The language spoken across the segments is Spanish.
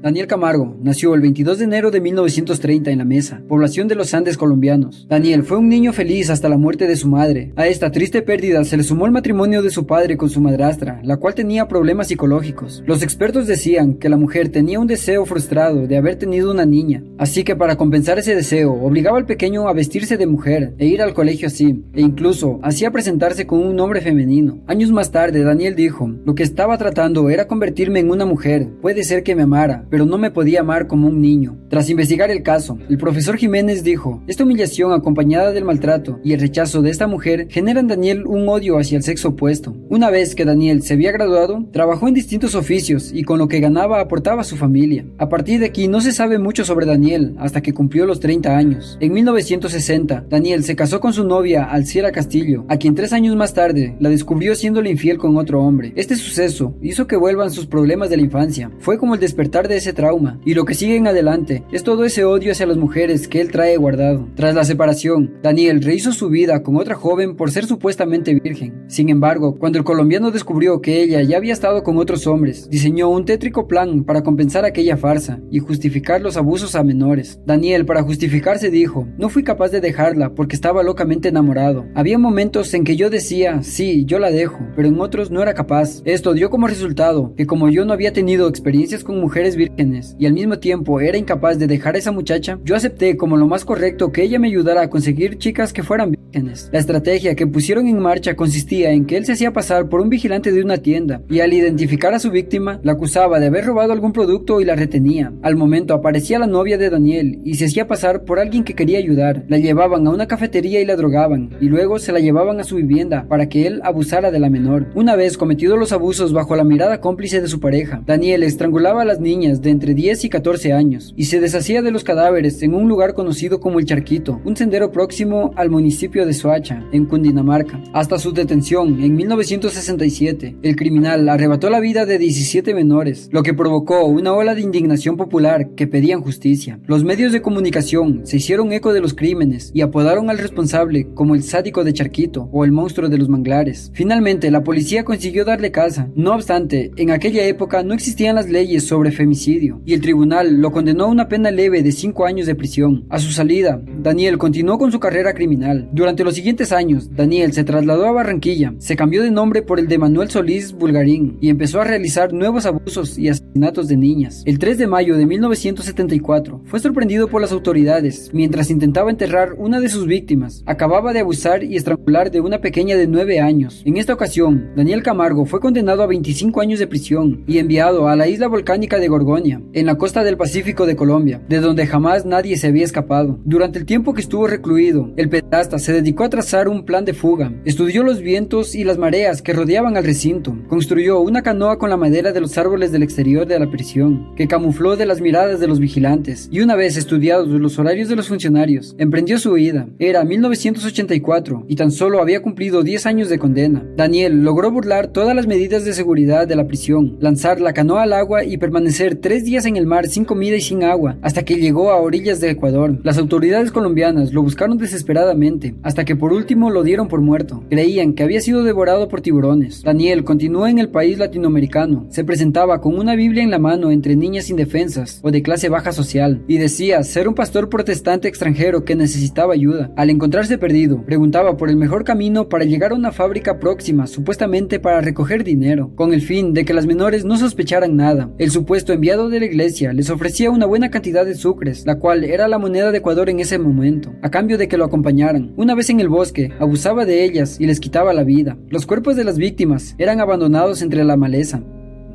Daniel Camargo nació el 22 de enero de 1930 en La Mesa, población de los Andes colombianos. Daniel fue un niño feliz hasta la muerte de su madre. A esta triste pérdida se le sumó el matrimonio de su padre con su madrastra, la cual tenía problemas psicológicos. Los expertos decían que la mujer tenía un deseo frustrado de haber tenido una niña, así que para compensar ese deseo, obligaba al pequeño a vestirse de mujer e ir al colegio así, e incluso hacía presentarse con un nombre femenino. Años más tarde, Daniel dijo: lo que estaba tratando era convertirme en una mujer, puede ser que me amara, pero no me podía amar como un niño. Tras investigar el caso, el profesor Jiménez dijo: esta humillación acompañada del maltrato y el rechazo de esta mujer genera en Daniel un odio hacia el sexo opuesto. Una vez que Daniel se había graduado, trabajó en distintos oficios y con lo que ganaba aportaba a su familia. A partir de aquí no se sabe mucho sobre Daniel hasta que cumplió los 30 años. En 1960, Daniel se casó con su novia Alciera Castillo, a quien 3 años más tarde la descubrió siéndole infiel con otro hombre. Este suceso hizo que vuelvan sus problemas de la infancia. Fue como el despertar de ese trauma, y lo que sigue en adelante es todo ese odio hacia las mujeres que él trae guardado. Tras la separación, Daniel rehizo su vida con otra joven por ser supuestamente virgen. Sin embargo, cuando el colombiano descubrió que ella ya había estado con otros hombres, diseñó un tétrico plan para compensar aquella farsa y justificar los abusos a menores. Daniel, para justificarse, dijo: no fui capaz de dejarla porque estaba locamente enamorado. Había momentos en que yo decía: sí, yo la dejo, pero en otros no era capaz. Esto dio como resultado que como yo no había tenido experiencias con mujeres vírgenes y al mismo tiempo era incapaz de dejar a esa muchacha, yo acepté como lo más correcto que ella me ayudara a conseguir chicas que fueran vírgenes. La estrategia que pusieron en marcha consistía en que él se hacía pasar por un vigilante de una tienda y al identificar a su víctima, la acusaba de haber robado algún producto y la retenía. Al momento aparecía la novia de Daniel y se hacía pasar por alguien que quería ayudar. La llevaban a una cafetería y la drogaban, y luego se la llevaban a su vivienda para que él abusara de la menor. Una vez cometidos los abusos bajo la mirada cómplice de su pareja, Daniel estrangulaba a las niñas de entre 10 y 14 años y se deshacía de los cadáveres en un lugar conocido como El Charquito, un sendero próximo al municipio de Soacha, en Cundinamarca. Hasta su detención en 1967, el criminal arrebató la vida de 17 menores, lo que provocó una ola de indignación popular que pedían justicia. Los medios de comunicación se hicieron eco de los crímenes y apodaron al responsable como el sádico de Charquito o el monstruo de los manglares. Finalmente, la policía consiguió darle caza. No obstante, en aquella época no existían las leyes sobre femicidio y el tribunal lo condenó a una pena leve de 5 años de prisión. A su salida, Daniel continuó con su carrera criminal. Durante los siguientes años, Daniel se trasladó a Barranquilla, se cambió de nombre por el de Manuel Solís Bulgarín y empezó a realizar nuevos abusos y asesinatos de niñas. El 3 de mayo de 1974 fue sorprendido por las autoridades mientras intentaba enterrar una de sus víctimas. Acababa de abusar y estrangular de una pequeña de 9 años. En esta ocasión, Daniel Camargo fue condenado a 25 años de prisión y enviado a la isla volcánica de Gorgonia, en la costa del Pacífico de Colombia, de donde jamás nadie se había escapado. Durante el tiempo que estuvo recluido, el pederasta se dedicó a trazar un plan de fuga. Estudió los vientos y las mareas que rodeaban al recinto. Construyó una canoa con la madera de los árboles del exterior de la prisión, que camufló de las miradas de los vigilantes, y una vez estudiados los horarios de los funcionarios, emprendió su huida. Era 1984 y tan solo había cumplido 10 años de condena. Daniel logró burlar todas las medidas de seguridad de la prisión, lanzar la canoa al agua y permanecer 3 días en el mar sin comida y sin agua, hasta que llegó a orillas de Ecuador. Las autoridades colombianas lo buscaron desesperadamente, hasta que por último lo dieron por muerto. Creían que había sido devorado por tiburones. Daniel continuó en el país latinoamericano. Se presentaba con una Biblia en la mano entre niñas indefensas o de clase baja social, y decía ser un pastor protestante extranjero que necesitaba ayuda. Al encontrarse perdido, preguntaba por el mejor camino para llegar a una fábrica próxima, supuestamente para recoger dinero, con el fin de que las menores no sospecharan nada. El supuesto enviado de la iglesia les ofrecía una buena cantidad de sucres, la cual era la moneda de Ecuador en ese momento, a cambio de que lo acompañaran. Una vez en el bosque, abusaba de ellas y les quitaba la vida. Los cuerpos de las víctimas eran abandonados entre la maleza.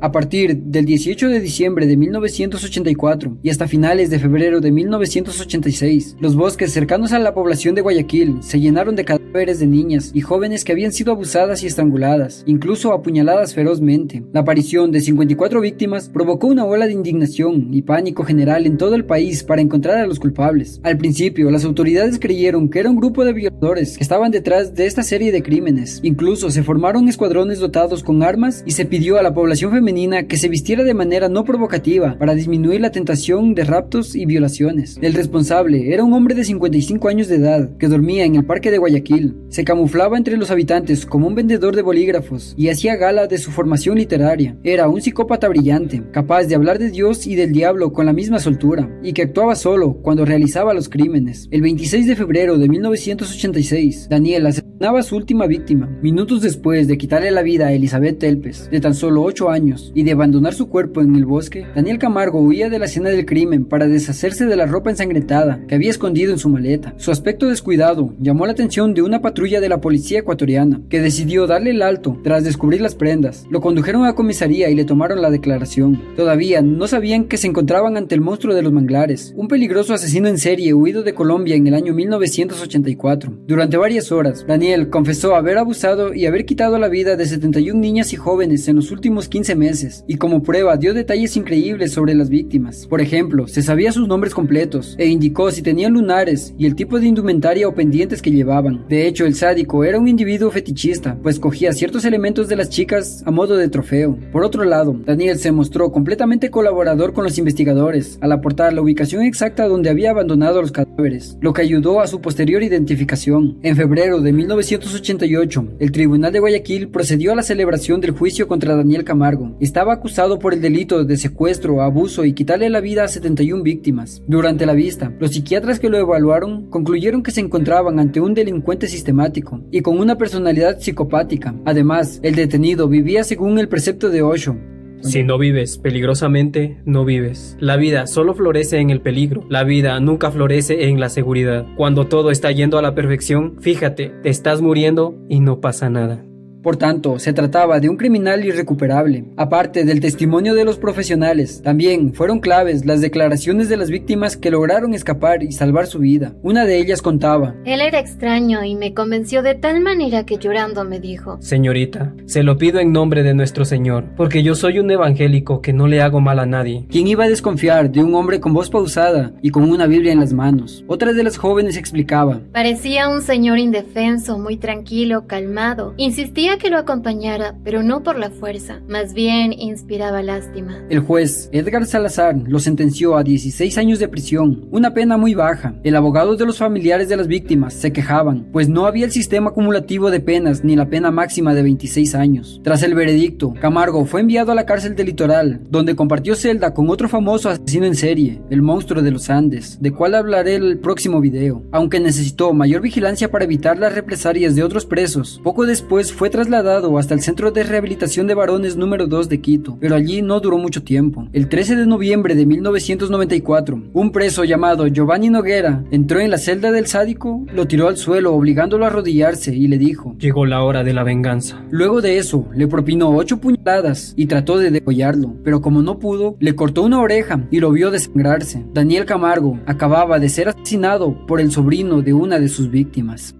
A partir del 18 de diciembre de 1984 y hasta finales de febrero de 1986, los bosques cercanos a la población de Guayaquil se llenaron de cadáveres de niñas y jóvenes que habían sido abusadas y estranguladas, incluso apuñaladas ferozmente. La aparición de 54 víctimas provocó una ola de indignación y pánico general en todo el país para encontrar a los culpables. Al principio, las autoridades creyeron que era un grupo de violadores que estaban detrás de esta serie de crímenes. Incluso se formaron escuadrones dotados con armas y se pidió a la población femenina femenina que se vistiera de manera no provocativa para disminuir la tentación de raptos y violaciones. El responsable era un hombre de 55 años de edad que dormía en el parque de Guayaquil. Se camuflaba entre los habitantes como un vendedor de bolígrafos y hacía gala de su formación literaria. Era un psicópata brillante, capaz de hablar de Dios y del diablo con la misma soltura, y que actuaba solo cuando realizaba los crímenes. El 26 de febrero de 1986, Daniel asesinaba a su última víctima, minutos después de quitarle la vida a Elizabeth Telpes, de tan solo 8 años, y de abandonar su cuerpo en el bosque. Daniel Camargo huía de la escena del crimen para deshacerse de la ropa ensangrentada que había escondido en su maleta. Su aspecto descuidado llamó la atención de una patrulla de la policía ecuatoriana, que decidió darle el alto tras descubrir las prendas. Lo condujeron a comisaría y le tomaron la declaración. Todavía no sabían que se encontraban ante el monstruo de los manglares, un peligroso asesino en serie huido de Colombia en el año 1984. Durante varias horas, Daniel confesó haber abusado y haber quitado la vida de 71 niñas y jóvenes en los últimos 15 meses, y como prueba dio detalles increíbles sobre las víctimas. Por ejemplo, se sabía sus nombres completos e indicó si tenían lunares y el tipo de indumentaria o pendientes que llevaban. De hecho, el sádico era un individuo fetichista, pues cogía ciertos elementos de las chicas a modo de trofeo. Por otro lado, Daniel se mostró completamente colaborador con los investigadores al aportar la ubicación exacta donde había abandonado los cadáveres, lo que ayudó a su posterior identificación. En febrero de 1988, el Tribunal de Guayaquil procedió a la celebración del juicio contra Daniel Camargo. Estaba acusado por el delito de secuestro, abuso y quitarle la vida a 71 víctimas. Durante la vista, los psiquiatras que lo evaluaron concluyeron que se encontraban ante un delincuente sistemático y con una personalidad psicopática. Además, el detenido vivía según el precepto de Osho. Si no vives peligrosamente, no vives. La vida solo florece en el peligro. La vida nunca florece en la seguridad. Cuando todo está yendo a la perfección, fíjate, te estás muriendo y no pasa nada. Por tanto, se trataba de un criminal irrecuperable. Aparte del testimonio de los profesionales, también fueron claves las declaraciones de las víctimas que lograron escapar y salvar su vida. Una de ellas contaba: él era extraño y me convenció de tal manera que llorando me dijo: señorita, se lo pido en nombre de nuestro Señor, porque yo soy un evangélico que no le hago mal a nadie. ¿Quién iba a desconfiar de un hombre con voz pausada y con una Biblia en las manos? Otra de las jóvenes explicaba: parecía un señor indefenso, muy tranquilo, calmado. Insistía que lo acompañara, pero no por la fuerza, más bien inspiraba lástima. El juez Edgar Salazar lo sentenció a 16 años de prisión, una pena muy baja. El abogado de los familiares de las víctimas se quejaban, pues no había el sistema acumulativo de penas ni la pena máxima de 26 años. Tras el veredicto, Camargo fue enviado a la cárcel del Litoral, donde compartió celda con otro famoso asesino en serie, el monstruo de los Andes, de cual hablaré en el próximo video. Aunque necesitó mayor vigilancia para evitar las represalias de otros presos, poco después fue trasladado hasta el Centro de Rehabilitación de Varones número 2 de Quito, pero allí no duró mucho tiempo. El 13 de noviembre de 1994, un preso llamado Giovanni Noguera entró en la celda del sádico, lo tiró al suelo obligándolo a arrodillarse y le dijo: llegó la hora de la venganza. Luego de eso, le propinó 8 puñaladas y trató de degollarlo, pero como no pudo, le cortó una oreja y lo vio desangrarse. Daniel Camargo acababa de ser asesinado por el sobrino de una de sus víctimas.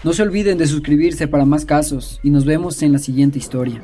No se olviden de suscribirse para más casos y nos vemos en la siguiente historia.